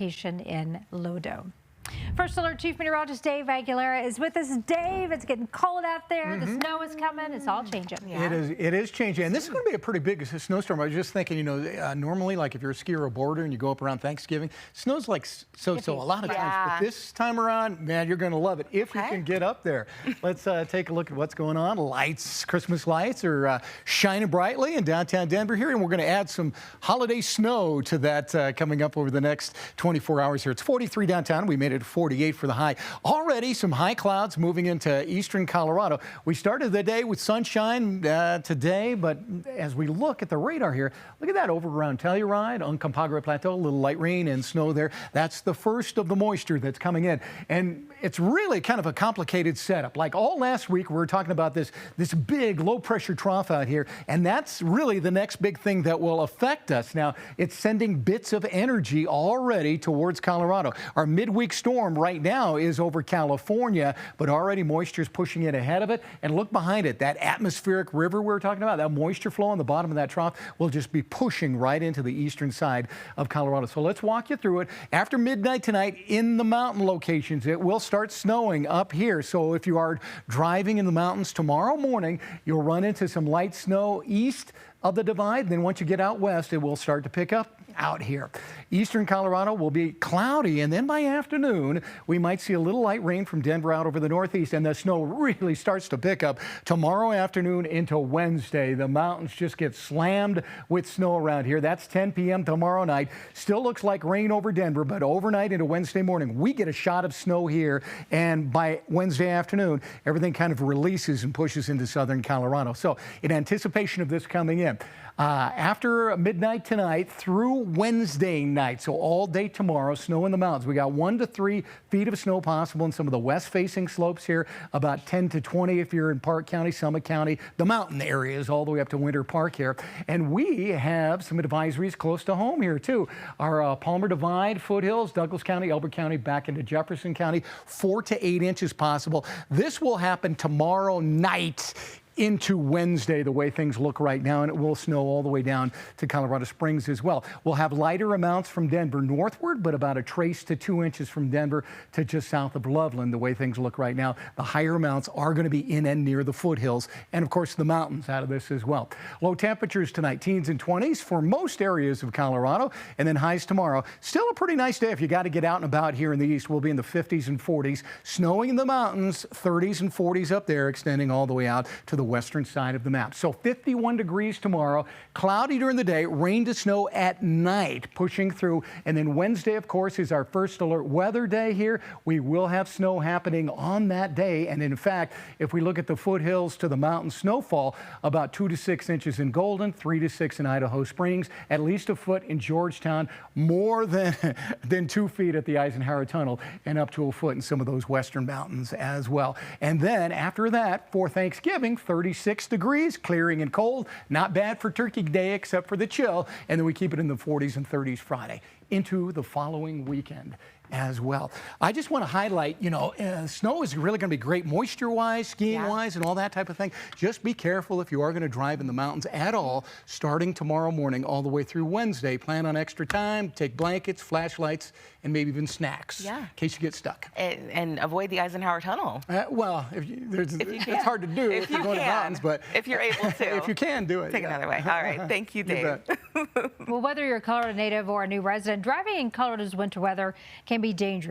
location in Lodo. First Alert Chief Meteorologist Dave Aguilera is with us. Dave, it's getting cold out there. The snow is coming. It's all changing. Yeah. It is changing. And this is going to be a pretty big snowstorm. I was just thinking, you know, normally, like if you're a skier or a boarder and you go up around Thanksgiving, snow's like so a lot of times. But this time around, man, you're going to love it if you can get up there. Let's take a look at what's going on. Lights, Christmas lights are shining brightly in downtown Denver here. And we're going to add some holiday snow to that coming up over the next 24 hours here. It's 43 downtown. We made it 48 for the high. Already some high clouds moving into eastern Colorado. We started the day with sunshine today, but as we look at the radar here, look at that over around Telluride on Compagre Plateau, a little light rain and snow there. That's the first of the moisture that's coming in. And it's really kind of a complicated setup. Like all last week, we were talking about this big low pressure trough out here, and that's really the next big thing that will affect us. Now, it's sending bits of energy already towards Colorado. Our midweek storm right now is over California, but already moisture is pushing it ahead of it. And look behind it, that atmospheric river we were talking about, that moisture flow on the bottom of that trough will just be pushing right into the eastern side of Colorado. So let's walk you through it. After midnight tonight in the mountain locations, it will start snowing up here. So if you are driving in the mountains tomorrow morning, you'll run into some light snow east of the divide. Then once you get out west, it will start to pick up out here. Eastern Colorado will be cloudy, and then by afternoon, we might see a little light rain from Denver out over the northeast, and the snow really starts to pick up tomorrow afternoon into Wednesday. The mountains just get slammed with snow around here. That's 10 p.m. tomorrow night. Still looks like rain over Denver, but overnight into Wednesday morning, we get a shot of snow here, and by Wednesday afternoon, everything kind of releases and pushes into southern Colorado. So in anticipation of this coming in, after midnight tonight through Wednesday night, so all day tomorrow, snow in the mountains. We got 1 to 3 feet of snow possible in some of the west-facing slopes here, about 10 to 20 if you're in Park County, Summit County, the mountain areas all the way up to Winter Park here. And we have some advisories close to home here too. Our Palmer Divide, foothills, Douglas County, Elbert County, back into Jefferson County, 4 to 8 inches possible. This will happen tomorrow night into Wednesday, the way things look right now, and it will snow all the way down to Colorado Springs as well. We'll have lighter amounts from Denver northward, but about a trace to 2 inches from Denver to just south of Loveland, the way things look right now. The higher amounts are going to be in and near the foothills, and of course the mountains out of this as well. Low temperatures tonight, teens and 20s for most areas of Colorado, and then highs tomorrow. Still a pretty nice day if you got to get out and about here in the east. We'll be in the 50s and 40s, snowing in the mountains, 30s and 40s up there, extending all the way out to the western side of the map. So 51 degrees tomorrow, cloudy during the day, rain to snow at night, pushing through. And then Wednesday, of course, is our first alert weather day here. We will have snow happening on that day. And in fact, if we look at the foothills to the mountain snowfall, about 2 to 6 inches in Golden, 3 to 6 in Idaho Springs, at least a foot in Georgetown, more than 2 feet at the Eisenhower Tunnel, and up to a foot in some of those western mountains as well. And then after that, for Thanksgiving, 36 degrees, clearing and cold. Not bad for Turkey Day except for the chill. And then we keep it in the 40s and 30s Friday into the following weekend as well. I just want to highlight, you know, snow is really going to be great moisture-wise, skiing-wise, and all that type of thing. Just be careful if you are going to drive in the mountains at all, starting tomorrow morning all the way through Wednesday. Plan on extra time, take blankets, flashlights, and maybe even snacks in case you get stuck. And avoid the Eisenhower Tunnel. Well, it's hard to do if you're going to mountains, but if you're able to. If you can, do it. Take another way. All right. Thank you, Dave. Well, whether you're a Colorado native or a new resident, driving in Colorado's winter weather can be dangerous.